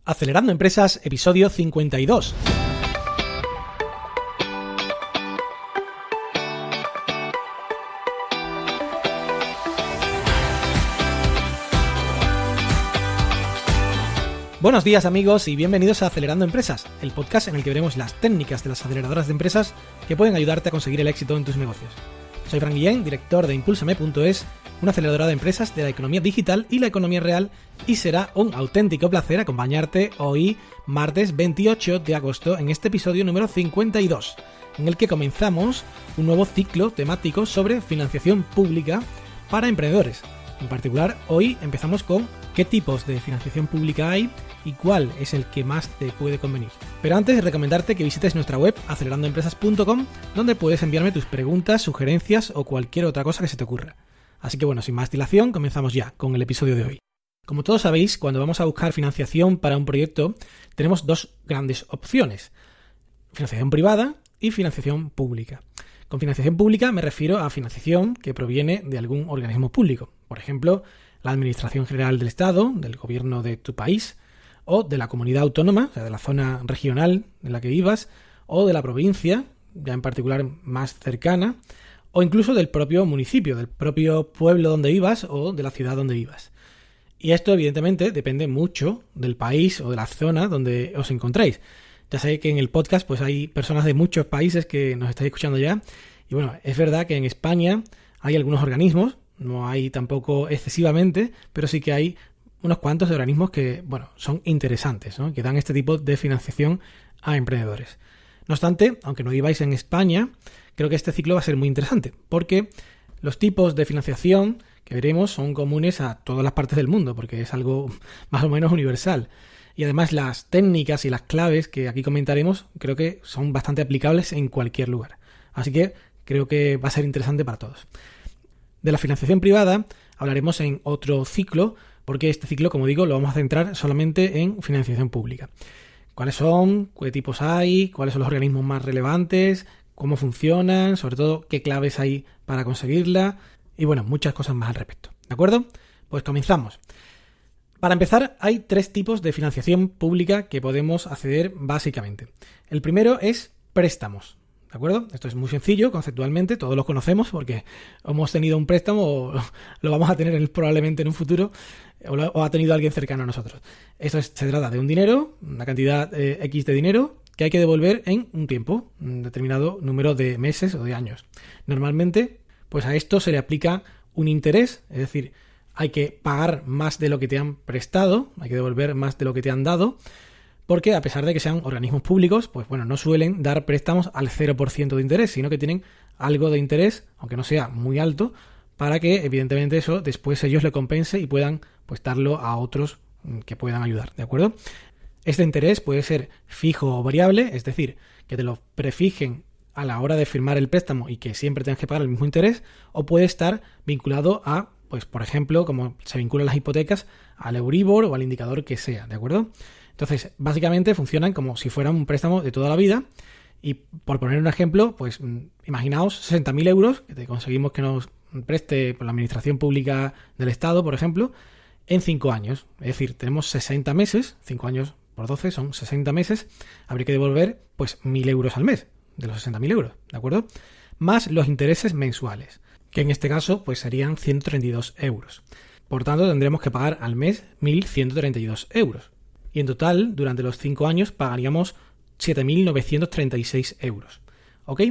Acelerando Empresas, episodio 52. Buenos días amigos y bienvenidos a Acelerando Empresas, el podcast en el que veremos las técnicas de las aceleradoras de empresas que pueden ayudarte a conseguir el éxito en tus negocios. Soy Fran Guillén, director de Impulsame.es, una aceleradora de empresas de la economía digital y la economía real, y será un auténtico placer acompañarte hoy, martes 28 de agosto, en este episodio número 52, en el que comenzamos un nuevo ciclo temático sobre financiación pública para emprendedores. En particular, hoy empezamos con qué tipos de financiación pública hay y cuál es el que más te puede convenir. Pero antes, recomendarte que visites nuestra web acelerandoempresas.com, donde puedes enviarme tus preguntas, sugerencias o cualquier otra cosa que se te ocurra. Así que bueno, sin más dilación, comenzamos ya con el episodio de hoy. Como todos sabéis, cuando vamos a buscar financiación para un proyecto, tenemos dos grandes opciones: financiación privada y financiación pública. Con financiación pública me refiero a financiación que proviene de algún organismo público, por ejemplo, la Administración General del Estado, del gobierno de tu país, o de la comunidad autónoma, o sea, de la zona regional en la que vivas, o de la provincia, ya en particular más cercana, o incluso del propio municipio, del propio pueblo donde vivas o de la ciudad donde vivas. Y esto evidentemente depende mucho del país o de la zona donde os encontréis. Ya sé que en el podcast pues hay personas de muchos países que nos estáis escuchando ya. Y bueno, es verdad que en España hay algunos organismos, no hay tampoco excesivamente, pero sí que hay unos cuantos de organismos que, bueno, son interesantes, ¿no? Que dan este tipo de financiación a emprendedores. No obstante, aunque no viváis en España, creo que este ciclo va a ser muy interesante, porque los tipos de financiación que veremos son comunes a todas las partes del mundo, porque es algo más o menos universal. Y además las técnicas y las claves que aquí comentaremos creo que son bastante aplicables en cualquier lugar. Así que creo que va a ser interesante para todos. De la financiación privada hablaremos en otro ciclo, porque este ciclo, como digo, lo vamos a centrar solamente en financiación pública. ¿Cuáles son? ¿Qué tipos hay? ¿Cuáles son los organismos más relevantes? ¿Cómo funcionan? Sobre todo, ¿qué claves hay para conseguirla? Y bueno, muchas cosas más al respecto. ¿De acuerdo? Pues comenzamos. Para empezar, hay tres tipos de financiación pública que podemos acceder básicamente. El primero es préstamos. ¿De acuerdo? Esto es muy sencillo conceptualmente, todos lo conocemos porque hemos tenido un préstamo o lo vamos a tener probablemente en un futuro o ha tenido alguien cercano a nosotros. Esto se trata de un dinero, una cantidad X de dinero que hay que devolver en un tiempo, un determinado número de meses o de años. Normalmente, pues a esto se le aplica un interés, es decir, hay que pagar más de lo que te han prestado, hay que devolver más de lo que te han dado, porque a pesar de que sean organismos públicos, pues bueno, no suelen dar préstamos al 0% de interés, sino que tienen algo de interés, aunque no sea muy alto, para que evidentemente eso después ellos le compense y puedan pues darlo a otros que puedan ayudar, ¿de acuerdo? Este interés puede ser fijo o variable, es decir, que te lo prefijen a la hora de firmar el préstamo y que siempre tengas que pagar el mismo interés, o puede estar vinculado a, pues por ejemplo, como se vinculan las hipotecas, al Euribor o al indicador que sea, ¿de acuerdo? Entonces, básicamente funcionan como si fuera un préstamo de toda la vida y, por poner un ejemplo, pues imaginaos 60.000 euros que te conseguimos que nos preste por la Administración Pública del Estado, por ejemplo, en 5 años. Es decir, tenemos 60 meses, 5 años por 12 son 60 meses, habría que devolver pues 1.000 euros al mes de los 60.000 euros, ¿de acuerdo? Más los intereses mensuales, que en este caso pues serían 132 euros. Por tanto, tendremos que pagar al mes 1.132 euros. Y en total, durante los 5 años, pagaríamos 7.936 euros. ¿Ok?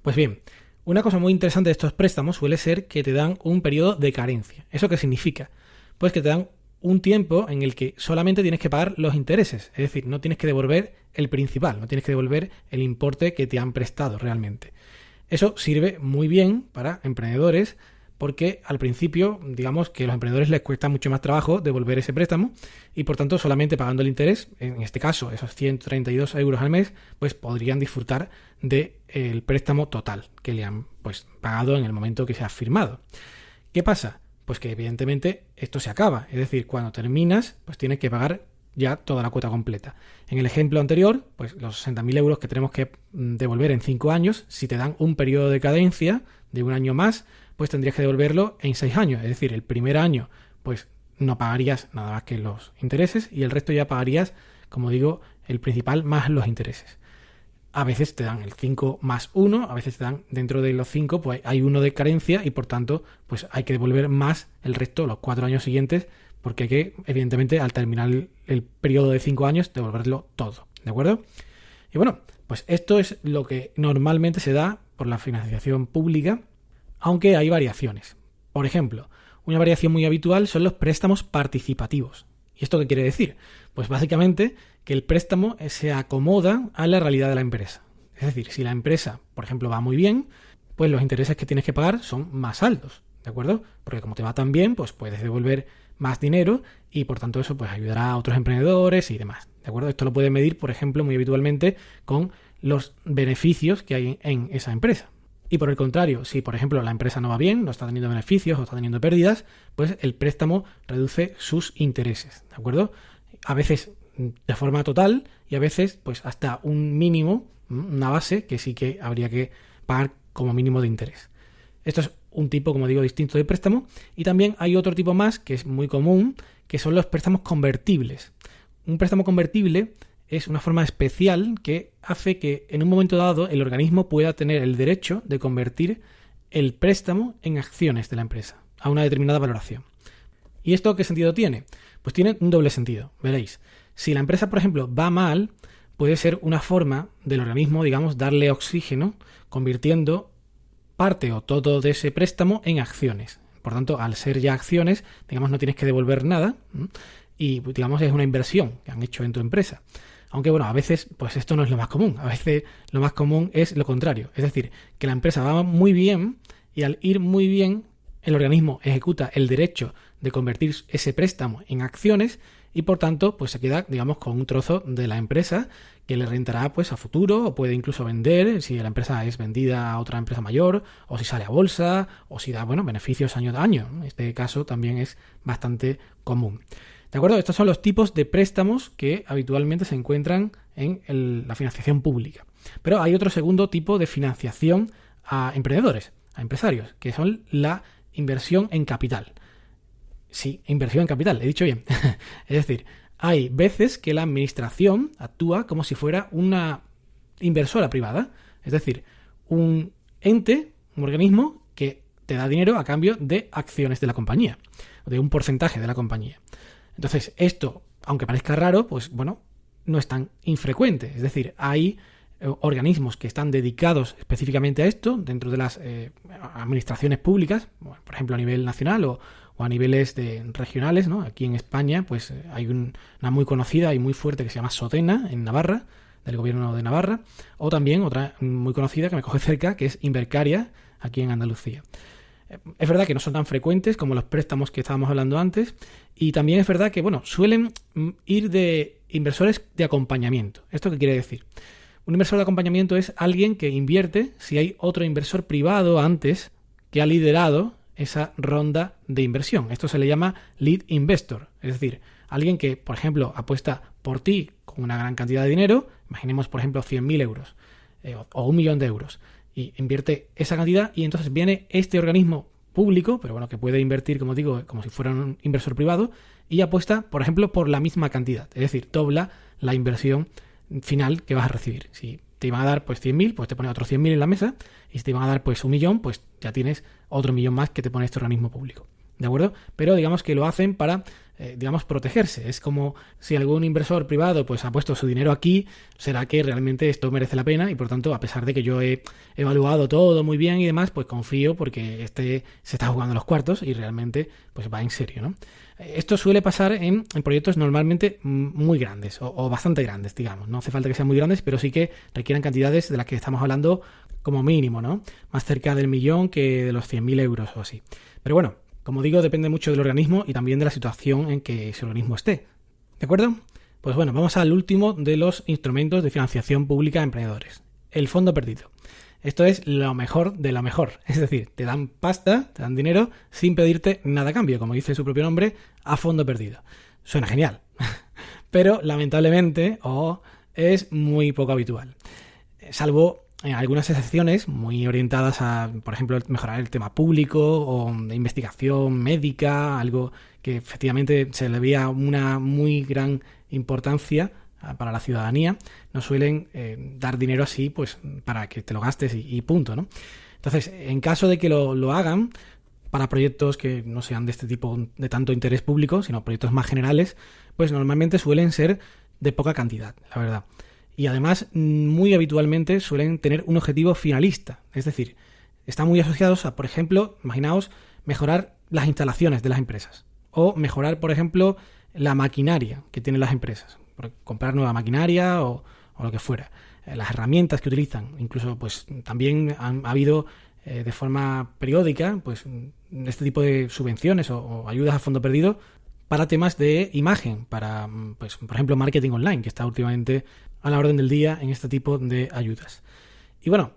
Pues bien, una cosa muy interesante de estos préstamos suele ser que te dan un periodo de carencia. ¿Eso qué significa? Pues que te dan un tiempo en el que solamente tienes que pagar los intereses. Es decir, no tienes que devolver el principal, no tienes que devolver el importe que te han prestado realmente. Eso sirve muy bien para emprendedores, porque al principio, digamos que a los emprendedores les cuesta mucho más trabajo devolver ese préstamo y por tanto solamente pagando el interés, en este caso esos 132 euros al mes, pues podrían disfrutar del préstamo total que le han pues pagado en el momento que se ha firmado. ¿Qué pasa? Pues que evidentemente esto se acaba, es decir, cuando terminas pues tienes que pagar ya toda la cuota completa. En el ejemplo anterior, pues los 60.000 euros que tenemos que devolver en 5 años, si te dan un periodo de cadencia de un año más, pues tendrías que devolverlo en 6 años. Es decir, el primer año, pues no pagarías nada más que los intereses y el resto ya pagarías, como digo, el principal más los intereses. A veces te dan el 5 más 1, a veces te dan dentro de los 5, pues hay 1 de carencia y por tanto pues hay que devolver más el resto los 4 años siguientes, porque hay que, evidentemente, al terminar el periodo de 5 años, devolverlo todo, ¿de acuerdo? Y bueno, pues esto es lo que normalmente se da por la financiación pública, aunque hay variaciones. Por ejemplo, una variación muy habitual son los préstamos participativos. ¿Y esto qué quiere decir? Pues básicamente que el préstamo se acomoda a la realidad de la empresa. Es decir, si la empresa, por ejemplo, va muy bien, pues los intereses que tienes que pagar son más altos, ¿de acuerdo? Porque como te va tan bien, pues puedes devolver más dinero y por tanto eso pues ayudará a otros emprendedores y demás, ¿de acuerdo? Esto lo puedes medir, por ejemplo, muy habitualmente con los beneficios que hay en esa empresa. Y por el contrario, si por ejemplo la empresa no va bien, no está teniendo beneficios o está teniendo pérdidas, pues el préstamo reduce sus intereses, ¿de acuerdo? A veces de forma total y a veces pues hasta un mínimo, una base que sí que habría que pagar como mínimo de interés. Esto es un tipo, como digo, distinto de préstamo. Y también hay otro tipo más que es muy común, que son los préstamos convertibles. Un préstamo convertible es una forma especial que hace que en un momento dado el organismo pueda tener el derecho de convertir el préstamo en acciones de la empresa a una determinada valoración. ¿Y esto qué sentido tiene? Pues tiene un doble sentido, veréis. Si la empresa, por ejemplo, va mal, puede ser una forma del organismo, digamos, darle oxígeno, convirtiendo parte o todo de ese préstamo en acciones. Por tanto, al ser ya acciones, digamos, no tienes que devolver nada y, digamos, es una inversión que han hecho en tu empresa. Aunque, bueno, a veces, pues esto no es lo más común. A veces lo más común es lo contrario. Es decir, que la empresa va muy bien y al ir muy bien, el organismo ejecuta el derecho de convertir ese préstamo en acciones y, por tanto, pues se queda, digamos, con un trozo de la empresa que le rentará pues a futuro o puede incluso vender si la empresa es vendida a otra empresa mayor o si sale a bolsa o si da, bueno, beneficios año a año. Este caso también es bastante común. ¿De acuerdo? Estos son los tipos de préstamos que habitualmente se encuentran en la financiación pública. Pero hay otro segundo tipo de financiación a emprendedores, a empresarios, que son la inversión en capital. Sí, inversión en capital, he dicho bien. Es decir, hay veces que la administración actúa como si fuera una inversora privada. Es decir, un ente, un organismo que te da dinero a cambio de acciones de la compañía, de un porcentaje de la compañía. Entonces, esto, aunque parezca raro, pues bueno, no es tan infrecuente. Es decir, hay organismos que están dedicados específicamente a esto dentro de las administraciones públicas, bueno, por ejemplo a nivel nacional o a niveles regionales, ¿no? Aquí en España pues hay una muy conocida y muy fuerte que se llama Sodena en Navarra, del gobierno de Navarra, o también otra muy conocida que me coge cerca, que es Invercaria, aquí en Andalucía. Es verdad que no son tan frecuentes como los préstamos que estábamos hablando antes y también es verdad que, bueno, suelen ir de inversores de acompañamiento. ¿Esto qué quiere decir? Un inversor de acompañamiento es alguien que invierte si hay otro inversor privado antes que ha liderado esa ronda de inversión. Esto se le llama lead investor, es decir, alguien que, por ejemplo, apuesta por ti con una gran cantidad de dinero, imaginemos, por ejemplo, 100.000 euros o 1 millón de euros, y invierte esa cantidad y entonces viene este organismo público, pero bueno, que puede invertir, como digo, como si fuera un inversor privado y apuesta, por ejemplo, por la misma cantidad, es decir, dobla la inversión final que vas a recibir. Si te iban a dar pues 100.000, pues te pone otros 100.000 en la mesa y si te iban a dar pues 1 millón, pues ya tienes otro millón más que te pone este organismo público. ¿De acuerdo? Pero digamos que lo hacen para, digamos, protegerse. Es como si algún inversor privado pues ha puesto su dinero aquí, será que realmente esto merece la pena y por tanto, a pesar de que yo he evaluado todo muy bien y demás, pues confío porque este se está jugando los cuartos y realmente pues va en serio, ¿no? Esto suele pasar en proyectos normalmente muy grandes o bastante grandes, digamos. No hace falta que sean muy grandes, pero sí que requieran cantidades de las que estamos hablando como mínimo, ¿no? Más cerca del millón que de los 100.000 euros o así. Pero bueno, como digo, depende mucho del organismo y también de la situación en que ese organismo esté. ¿De acuerdo? Pues bueno, vamos al último de los instrumentos de financiación pública a emprendedores. El fondo perdido. Esto es lo mejor de lo mejor. Es decir, te dan pasta, te dan dinero sin pedirte nada a cambio, como dice su propio nombre, a fondo perdido. Suena genial. Pero lamentablemente es muy poco habitual. Salvo en algunas excepciones muy orientadas a, por ejemplo, mejorar el tema público o de investigación médica, algo que efectivamente se le veía una muy gran importancia para la ciudadanía, no suelen dar dinero así pues para que te lo gastes y punto, ¿no? Entonces, en caso de que lo hagan para proyectos que no sean de este tipo de tanto interés público, sino proyectos más generales, pues normalmente suelen ser de poca cantidad, la verdad. Y además, muy habitualmente suelen tener un objetivo finalista, es decir, están muy asociados a, por ejemplo, imaginaos, mejorar las instalaciones de las empresas o mejorar, por ejemplo, la maquinaria que tienen las empresas, comprar nueva maquinaria o lo que fuera, las herramientas que utilizan. Incluso pues también ha habido de forma periódica pues este tipo de subvenciones o ayudas a fondo perdido para temas de imagen, para pues por ejemplo marketing online, que está últimamente a la orden del día en este tipo de ayudas. Y bueno,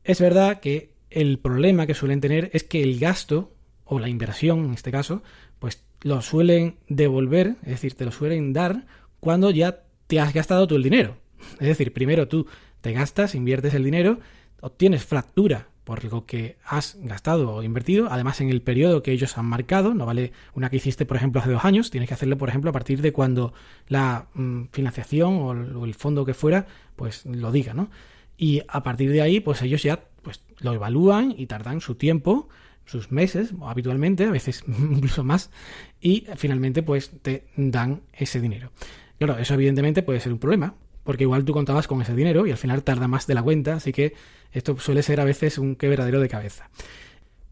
es verdad que el problema que suelen tener es que el gasto o la inversión en este caso pues lo suelen devolver, es decir, te lo suelen dar cuando ya te has gastado tú el dinero. Es decir, primero tú te gastas, inviertes el dinero, obtienes factura por lo que has gastado o invertido, además en el periodo que ellos han marcado, no vale una que hiciste, por ejemplo, hace 2 años, tienes que hacerlo, por ejemplo, a partir de cuando la financiación o el fondo que fuera, pues lo diga, ¿no? Y a partir de ahí, pues ellos ya pues lo evalúan y tardan su tiempo, sus meses, habitualmente, a veces incluso más, y finalmente pues te dan ese dinero. Claro, eso evidentemente puede ser un problema, porque igual tú contabas con ese dinero y al final tarda más de la cuenta, así que esto suele ser a veces un quebradero de cabeza.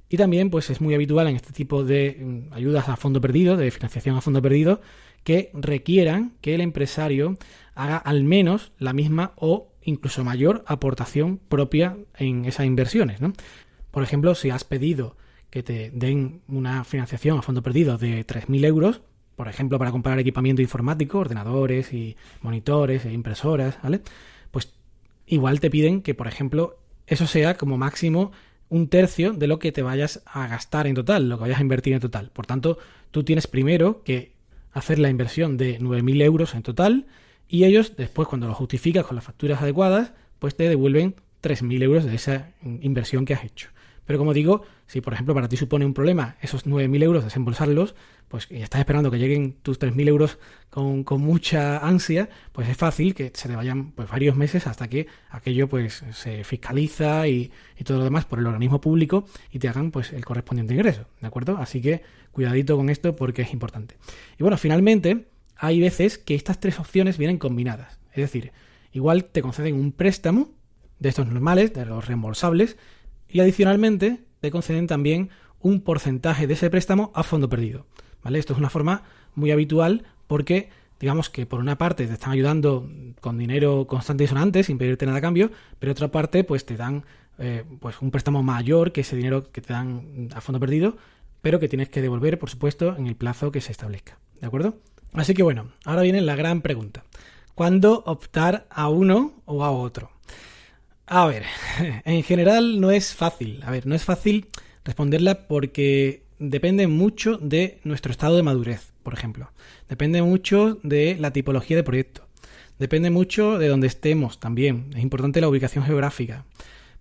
Y también pues es muy habitual en este tipo de ayudas a fondo perdido, de financiación a fondo perdido, que requieran que el empresario haga al menos la misma o incluso mayor aportación propia en esas inversiones, ¿no? Por ejemplo, si has pedido que te den una financiación a fondo perdido de 3.000 euros, por ejemplo, para comprar equipamiento informático, ordenadores y monitores e impresoras, ¿vale? Pues igual te piden que, por ejemplo, eso sea como máximo 1/3 de lo que te vayas a gastar en total, lo que vayas a invertir en total. Por tanto, tú tienes primero que hacer la inversión de 9.000 euros en total y ellos, después, cuando lo justificas con las facturas adecuadas, pues te devuelven 3.000 euros de esa inversión que has hecho. Pero como digo, si por ejemplo para ti supone un problema esos 9.000 euros desembolsarlos, pues y estás esperando que lleguen tus 3.000 euros con mucha ansia, pues es fácil que se te vayan pues varios meses hasta que aquello pues se fiscaliza y todo lo demás por el organismo público y te hagan pues el correspondiente ingreso, ¿de acuerdo? Así que cuidadito con esto porque es importante. Y bueno, finalmente hay veces que estas 3 opciones vienen combinadas, es decir, igual te conceden un préstamo de estos normales, de los reembolsables, y adicionalmente te conceden también un porcentaje de ese préstamo a fondo perdido, ¿vale? Esto es una forma muy habitual porque digamos que por una parte te están ayudando con dinero constante y sonante sin pedirte nada a cambio, pero otra parte pues te dan pues un préstamo mayor que ese dinero que te dan a fondo perdido, pero que tienes que devolver, por supuesto, en el plazo que se establezca, ¿de acuerdo? Así que bueno, ahora viene la gran pregunta. ¿Cuándo optar a uno o a otro? A ver, en general no es fácil. No es fácil responderla porque depende mucho de nuestro estado de madurez, por ejemplo. Depende mucho de la tipología de proyecto. Depende mucho de dónde estemos también. Es importante la ubicación geográfica.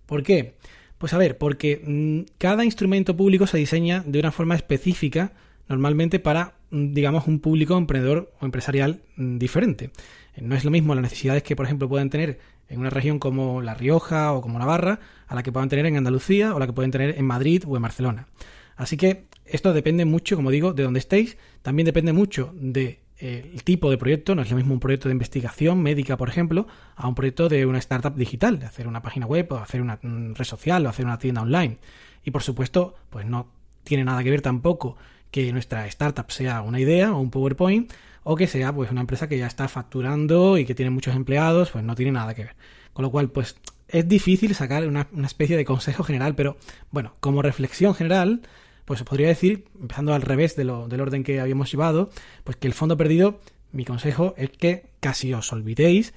¿Por qué? Pues a ver, porque cada instrumento público se diseña de una forma específica, normalmente para, digamos, un público emprendedor o empresarial diferente. No es lo mismo las necesidades que, por ejemplo, puedan tener en una región como La Rioja o como Navarra a la que puedan tener en Andalucía o la que pueden tener en Madrid o en Barcelona. Así que esto depende mucho, como digo, de dónde estéis. También depende mucho del tipo de proyecto. No es lo mismo un proyecto de investigación médica, por ejemplo, a un proyecto de una startup digital, de hacer una página web o hacer una red social o hacer una tienda online. Y por supuesto, pues no tiene nada que ver tampoco que nuestra startup sea una idea o un PowerPoint, o que sea pues una empresa que ya está facturando y que tiene muchos empleados, pues no tiene nada que ver. Con lo cual, pues es difícil sacar una especie de consejo general, pero bueno, como reflexión general, pues os podría decir, empezando al revés del orden que habíamos llevado, pues que el fondo perdido, mi consejo es que casi os olvidéis,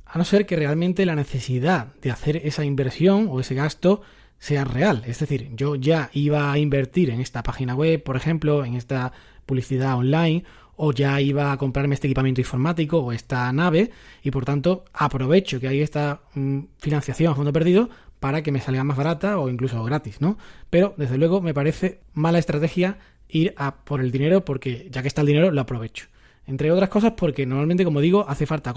a no ser que realmente la necesidad de hacer esa inversión o ese gasto sea real. Es decir, yo ya iba a invertir en esta página web, por ejemplo, en esta publicidad online, o ya iba a comprarme este equipamiento informático o esta nave y por tanto aprovecho que hay esta financiación a fondo perdido para que me salga más barata o incluso gratis, ¿no? Pero desde luego me parece mala estrategia ir a por el dinero porque ya que está el dinero lo aprovecho. Entre otras cosas porque normalmente, como digo, hace falta